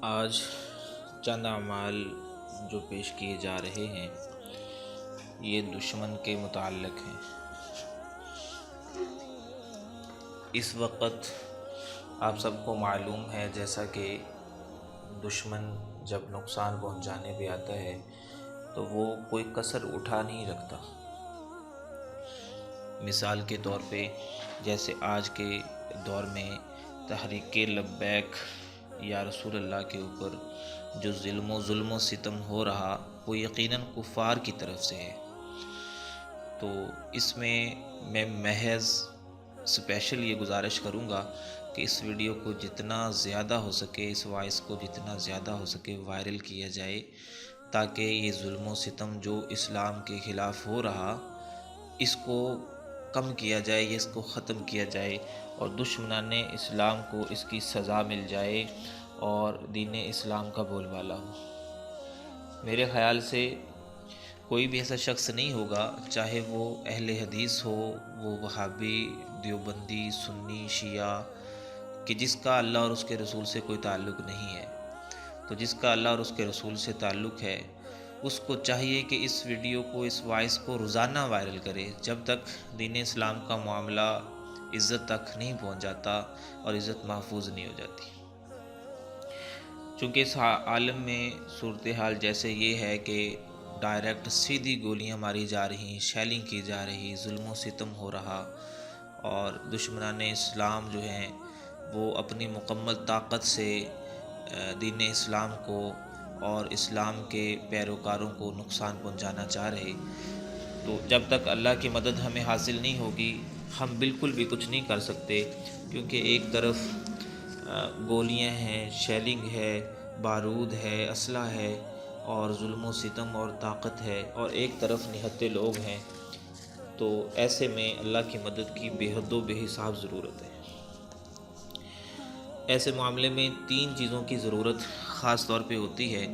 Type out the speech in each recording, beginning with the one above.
آج چند اعمال جو پیش کیے جا رہے ہیں یہ دشمن کے متعلق ہیں۔ اس وقت آپ سب کو معلوم ہے جیسا کہ دشمن جب نقصان پہنچانے پہ آتا ہے تو وہ کوئی کسر اٹھا نہیں رکھتا۔ مثال کے طور پہ جیسے آج کے دور میں تحریک لبیک یا رسول اللہ کے اوپر جو ظلم و ستم ہو رہا وہ یقیناً کفار کی طرف سے ہے۔ تو اس میں محض اسپیشل یہ گزارش کروں گا کہ اس ویڈیو کو جتنا زیادہ ہو سکے، اس وائس کو جتنا زیادہ ہو سکے وائرل کیا جائے، تاکہ یہ ظلم و ستم جو اسلام کے خلاف ہو رہا اس کو کم کیا جائے، یا اس کو ختم کیا جائے اور دشمنان اسلام کو اس کی سزا مل جائے اور دین اسلام کا بول بالا ہو۔ میرے خیال سے کوئی بھی ایسا شخص نہیں ہوگا، چاہے وہ اہل حدیث ہو، وہ وہابی، دیوبندی، سنی، شیعہ، کہ جس کا اللہ اور اس کے رسول سے کوئی تعلق نہیں ہے۔ تو جس کا اللہ اور اس کے رسول سے تعلق ہے اس کو چاہیے کہ اس ویڈیو کو، اس وائس کو روزانہ وائرل کرے، جب تک دین اسلام کا معاملہ عزت تک نہیں پہنچ جاتا اور عزت محفوظ نہیں ہو جاتی۔ چونکہ اس عالم میں صورتحال جیسے یہ ہے کہ ڈائریکٹ سیدھی گولیاں ماری جا رہی، شیلنگ کی جا رہی، ظلم و ستم ہو رہا، اور دشمنان اسلام جو ہیں وہ اپنی مکمل طاقت سے دین اسلام کو اور اسلام کے پیروکاروں کو نقصان پہنچانا چاہ رہے۔ تو جب تک اللہ کی مدد ہمیں حاصل نہیں ہوگی ہم بالکل بھی کچھ نہیں کر سکتے، کیونکہ ایک طرف گولیاں ہیں، شیلنگ ہے، بارود ہے، اسلحہ ہے اور ظلم و ستم اور طاقت ہے، اور ایک طرف نہتے لوگ ہیں۔ تو ایسے میں اللہ کی مدد کی بے حد و بے حساب ضرورت ہے۔ ایسے معاملے میں 3 چیزوں کی ضرورت خاص طور پہ ہوتی ہے۔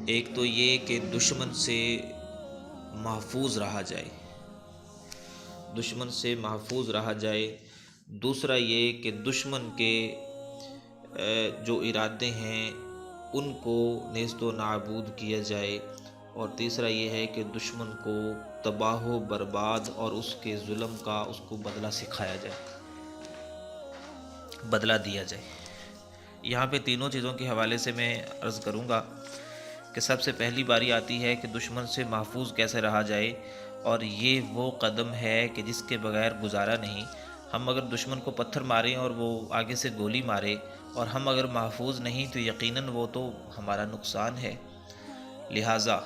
ایک تو یہ کہ دشمن سے محفوظ رہا جائے، دشمن سے محفوظ رہا جائے۔ دوسرا یہ کہ دشمن کے جو ارادے ہیں ان کو نیست و نابود کیا جائے، اور تیسرا یہ ہے کہ دشمن کو تباہ و برباد اور اس کے ظلم کا اس کو بدلہ سکھایا جائے، بدلہ دیا جائے۔ یہاں پہ تینوں چیزوں کے حوالے سے میں عرض کروں گا کہ سب سے پہلی باری آتی ہے کہ دشمن سے محفوظ کیسے رہا جائے، اور یہ وہ قدم ہے کہ جس کے بغیر گزارا نہیں۔ ہم اگر دشمن کو پتھر ماریں اور وہ آگے سے گولی مارے اور ہم اگر محفوظ نہیں تو یقیناً وہ تو ہمارا نقصان ہے۔ لہٰذا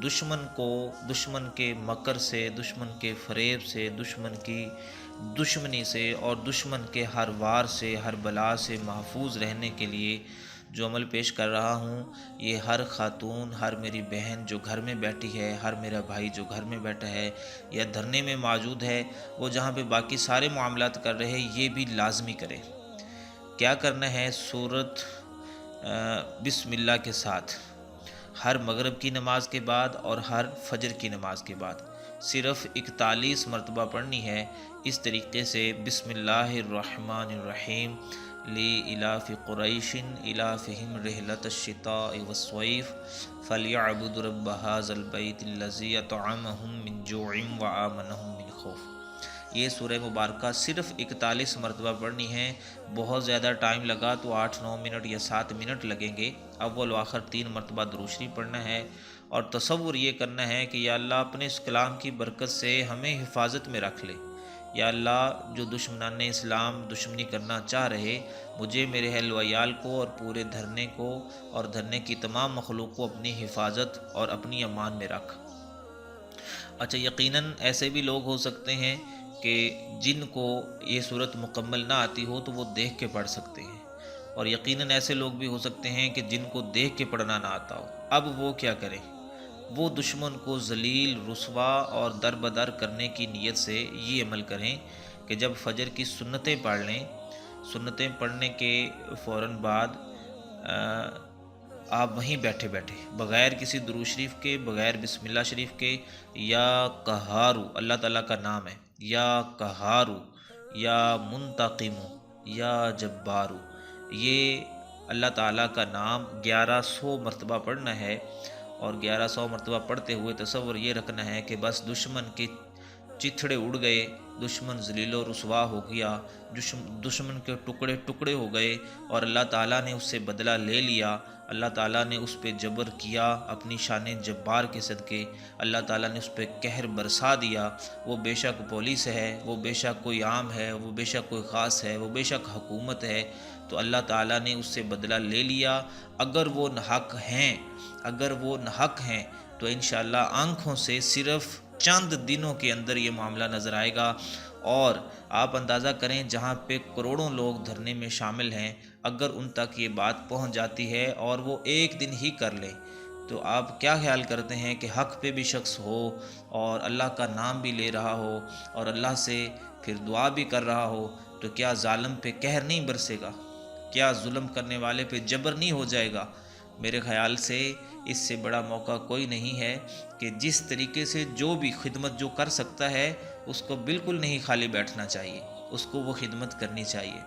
دشمن کو دشمن کے مکر سے، دشمن کے فریب سے، دشمن کی دشمنی سے اور دشمن کے ہر وار سے، ہر بلا سے محفوظ رہنے کے لیے جو عمل پیش کر رہا ہوں، یہ ہر خاتون، ہر میری بہن جو گھر میں بیٹھی ہے، ہر میرا بھائی جو گھر میں بیٹھا ہے یا دھرنے میں موجود ہے، وہ جہاں پہ باقی سارے معاملات کر رہے ہیں یہ بھی لازمی کرے۔ کیا کرنا ہے؟ سورت بسم اللہ کے ساتھ ہر مغرب کی نماز کے بعد اور ہر فجر کی نماز کے بعد صرف 41 مرتبہ پڑھنی ہے۔ اس طریقے سے بسم اللہ الرحمن الرحیم لإلاف قریش إلافهم رحلة الشتاء والصيف فليعبدوا رب هذا البيت الذي أطعمهم من جوع وآمنهم من خوف۔ یہ سورہ مبارکہ صرف 41 مرتبہ پڑھنی ہے۔ بہت زیادہ ٹائم لگا تو 8-9 منٹ یا 7 منٹ لگیں گے۔ اول و آخر 3 مرتبہ درود شریف پڑھنا ہے، اور تصور یہ کرنا ہے کہ یا اللہ اپنے اس کلام کی برکت سے ہمیں حفاظت میں رکھ لے۔ یا اللہ جو دشمنان اسلام دشمنی کرنا چاہ رہے، مجھے، میرے اہل و عیال کو اور پورے دھرنے کو اور دھرنے کی تمام مخلوق کو اپنی حفاظت اور اپنی امان میں رکھ۔ اچھا، یقیناً ایسے بھی لوگ ہو سکتے ہیں کہ جن کو یہ صورت مکمل نہ آتی ہو تو وہ دیکھ کے پڑھ سکتے ہیں، اور یقیناً ایسے لوگ بھی ہو سکتے ہیں کہ جن کو دیکھ کے پڑھنا نہ آتا ہو۔ اب وہ کیا کریں؟ وہ دشمن کو ذلیل، رسوا اور دربدر کرنے کی نیت سے یہ عمل کریں کہ جب فجر کی سنتیں پڑھ لیں، سنتیں پڑھنے کے فوراً بعد آپ وہیں بیٹھے بیٹھے بغیر کسی درود شریف کے، بغیر بسم اللہ شریف کے، یا قہارو، اللہ تعالیٰ کا نام ہے، یا قہارو یا منتقمو یا جبارو، یہ اللہ تعالیٰ کا نام 1100 مرتبہ پڑھنا ہے، اور 1100 مرتبہ پڑھتے ہوئے تصور یہ رکھنا ہے کہ بس دشمن کے چتھڑے اڑ گئے، دشمن ذلیل و رسوا ہو گیا، دشمن کے ٹکڑے ٹکڑے ہو گئے، اور اللہ تعالیٰ نے اس سے بدلہ لے لیا، اللہ تعالیٰ نے اس پہ جبر کیا اپنی شان جبار کے صدقے، اللہ تعالیٰ نے اس پہ قہر برسا دیا۔ وہ بے شک پولیس ہے، وہ بے شک کوئی عام ہے، وہ بے شک کوئی خاص ہے، وہ بے شک حکومت ہے، تو اللہ تعالیٰ نے اس سے بدلہ لے لیا۔ اگر وہ ناحق ہیں، اگر وہ ناحق ہیں تو انشاءاللہ آنکھوں سے صرف چند دنوں کے اندر یہ معاملہ نظر آئے گا۔ اور آپ اندازہ کریں جہاں پہ کروڑوں لوگ دھرنے میں شامل ہیں، اگر ان تک یہ بات پہنچ جاتی ہے اور وہ ایک دن ہی کر لیں، تو آپ کیا خیال کرتے ہیں کہ حق پہ بھی شخص ہو اور اللہ کا نام بھی لے رہا ہو اور اللہ سے پھر دعا بھی کر رہا ہو، تو کیا ظالم پہ قہر نہیں برسے گا؟ کیا ظلم کرنے والے پہ جبر نہیں ہو جائے گا؟ میرے خیال سے اس سے بڑا موقع کوئی نہیں ہے کہ جس طریقے سے جو بھی خدمت جو کر سکتا ہے اس کو بالکل نہیں خالی بیٹھنا چاہیے، اس کو وہ خدمت کرنی چاہیے۔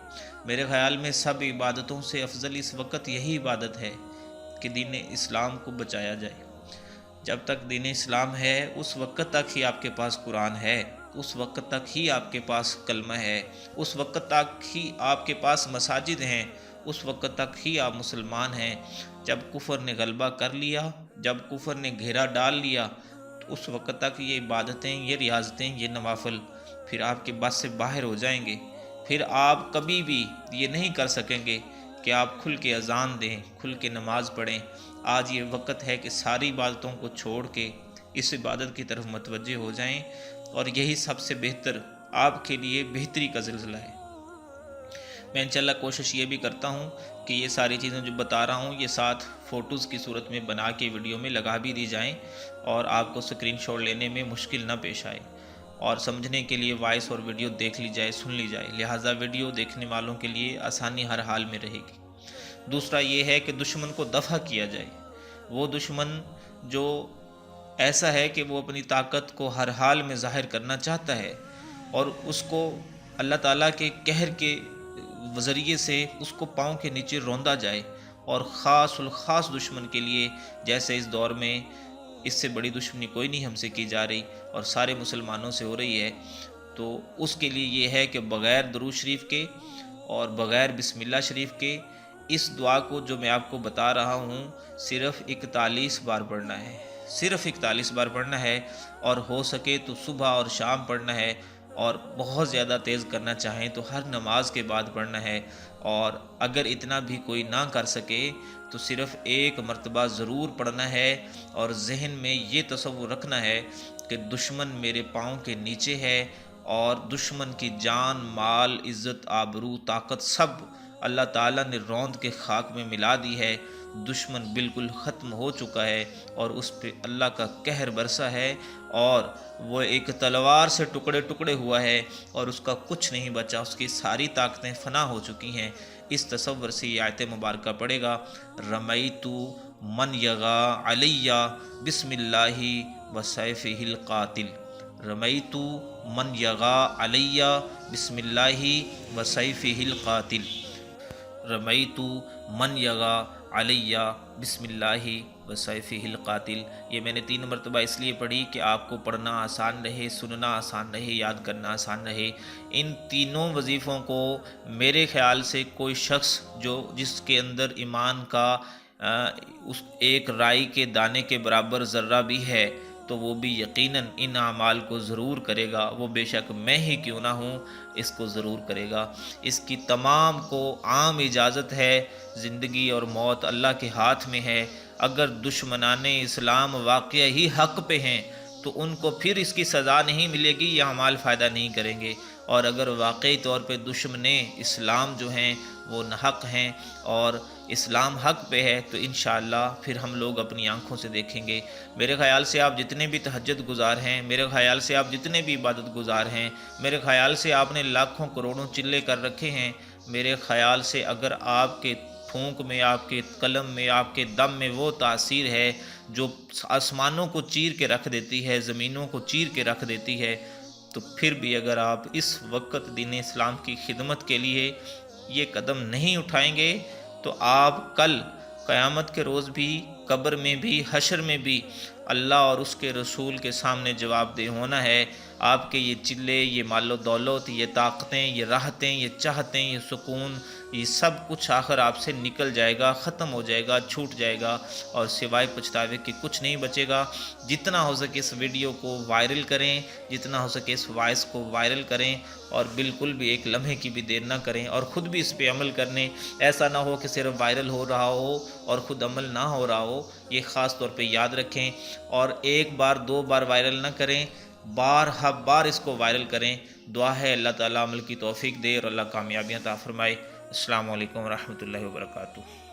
میرے خیال میں سب عبادتوں سے افضل اس وقت یہی عبادت ہے کہ دین اسلام کو بچایا جائے۔ جب تک دین اسلام ہے اس وقت تک ہی آپ کے پاس قرآن ہے، اس وقت تک ہی آپ کے پاس کلمہ ہے، اس وقت تک ہی آپ کے پاس مساجد ہیں، اس وقت تک ہی آپ مسلمان ہیں۔ جب کفر نے غلبہ کر لیا، جب کفر نے گھیرا ڈال لیا، تو اس وقت تک یہ عبادتیں، یہ ریاضتیں، یہ نوافل پھر آپ کے بس سے باہر ہو جائیں گے۔ پھر آپ کبھی بھی یہ نہیں کر سکیں گے کہ آپ کھل کے اذان دیں، کھل کے نماز پڑھیں۔ آج یہ وقت ہے کہ ساری عبادتوں کو چھوڑ کے اس عبادت کی طرف متوجہ ہو جائیں، اور یہی سب سے بہتر آپ کے لیے بہتری کا زلزلہ ہے۔ میں انشاءاللہ کوشش یہ بھی کرتا ہوں کہ یہ ساری چیزیں جو بتا رہا ہوں یہ ساتھ فوٹوز کی صورت میں بنا کے ویڈیو میں لگا بھی دی جائیں، اور آپ کو سکرین شاٹ لینے میں مشکل نہ پیش آئے، اور سمجھنے کے لیے وائس اور ویڈیو دیکھ لی جائے، سن لی جائے، لہٰذا ویڈیو دیکھنے والوں کے لیے آسانی ہر حال میں رہے گی۔ دوسرا یہ ہے کہ دشمن کو دفع کیا جائے۔ وہ دشمن جو ایسا ہے کہ وہ اپنی طاقت کو ہر حال میں ظاہر کرنا چاہتا ہے، اور اس کو اللہ تعالیٰ کے قہر کے ذریعے سے اس کو پاؤں کے نیچے روندا جائے، اور خاص الخاص دشمن کے لیے جیسے اس دور میں اس سے بڑی دشمنی کوئی نہیں ہم سے کی جا رہی اور سارے مسلمانوں سے ہو رہی ہے، تو اس کے لیے یہ ہے کہ بغیر درود شریف کے اور بغیر بسم اللہ شریف کے اس دعا کو جو میں آپ کو بتا رہا ہوں صرف 41 بار پڑھنا ہے، صرف 41 بار پڑھنا ہے، اور ہو سکے تو صبح اور شام پڑھنا ہے، اور بہت زیادہ تیز کرنا چاہیں تو ہر نماز کے بعد پڑھنا ہے، اور اگر اتنا بھی کوئی نہ کر سکے تو صرف ایک مرتبہ ضرور پڑھنا ہے، اور ذہن میں یہ تصور رکھنا ہے کہ دشمن میرے پاؤں کے نیچے ہے، اور دشمن کی جان، مال، عزت، آبرو، طاقت سب اللہ تعالیٰ نے روند کے خاک میں ملا دی ہے، دشمن بالکل ختم ہو چکا ہے، اور اس پہ اللہ کا قہر برسا ہے، اور وہ ایک تلوار سے ٹکڑے ٹکڑے ہوا ہے، اور اس کا کچھ نہیں بچا، اس کی ساری طاقتیں فنا ہو چکی ہیں۔ اس تصور سے یہ آیت مبارکہ پڑھے گا، رمیت من یغا علی بسم اللہ وسیفہ القاتل، رمیت من یغا علی بسم اللہ وسیفہ القاتل، رمیت من یغا علی بسم اللہ وسیفہ القاتل۔ یہ میں نے 3 مرتبہ اس لیے پڑھی کہ آپ کو پڑھنا آسان رہے، سننا آسان رہے، یاد کرنا آسان رہے۔ ان تینوں وظیفوں کو میرے خیال سے کوئی شخص جس کے اندر ایمان کا اس ایک رائی کے دانے کے برابر ذرہ بھی ہے تو وہ بھی یقیناً ان اعمال کو ضرور کرے گا، وہ بے شک میں ہی کیوں نہ ہوں، اس کو ضرور کرے گا۔ اس کی تمام کو عام اجازت ہے، زندگی اور موت اللہ کے ہاتھ میں ہے۔ اگر دشمنان اسلام واقعہ ہی حق پہ ہیں تو ان کو پھر اس کی سزا نہیں ملے گی، یہ اعمال فائدہ نہیں کریں گے، اور اگر واقعی طور پہ دشمن اسلام جو ہیں وہ ناحق ہیں اور اسلام حق پہ ہے تو انشاءاللہ پھر ہم لوگ اپنی آنکھوں سے دیکھیں گے۔ میرے خیال سے آپ جتنے بھی تہجد گزار ہیں، میرے خیال سے آپ جتنے بھی عبادت گزار ہیں، میرے خیال سے آپ نے لاکھوں کروڑوں چلے کر رکھے ہیں، میرے خیال سے اگر آپ کے پھونک میں، آپ کے قلم میں، آپ کے دم میں وہ تاثیر ہے جو آسمانوں کو چیر کے رکھ دیتی ہے، زمینوں کو چیر کے رکھ دیتی ہے، تو پھر بھی اگر آپ اس وقت دین اسلام کی خدمت کے لیے یہ قدم نہیں اٹھائیں گے تو آپ کل قیامت کے روز بھی، قبر میں بھی، حشر میں بھی اللہ اور اس کے رسول کے سامنے جواب دہ ہونا ہے۔ آپ کے یہ چلے، یہ مال و دولت، یہ طاقتیں، یہ راحتیں، یہ چاہتیں، یہ سکون، یہ سب کچھ آخر آپ سے نکل جائے گا، ختم ہو جائے گا، چھوٹ جائے گا، اور سوائے پچھتاوے کے کچھ نہیں بچے گا۔ جتنا ہو سکے اس ویڈیو کو وائرل کریں، جتنا ہو سکے اس وائس کو وائرل کریں، اور بالکل بھی ایک لمحے کی بھی دیر نہ کریں، اور خود بھی اس پہ عمل کرنے۔ ایسا نہ ہو کہ صرف وائرل ہو رہا ہو اور خود عمل نہ ہو رہا ہو، یہ خاص طور پہ یاد رکھیں۔ اور ایک بار دو بار وائرل نہ کریں، بار بار اس کو وائرل کریں۔ دعا ہے اللہ تعالیٰ عمل کی توفیق دے اور اللہ کامیابیاں عطا فرمائے۔ السلام علیکم ورحمۃ اللہ وبرکاتہ۔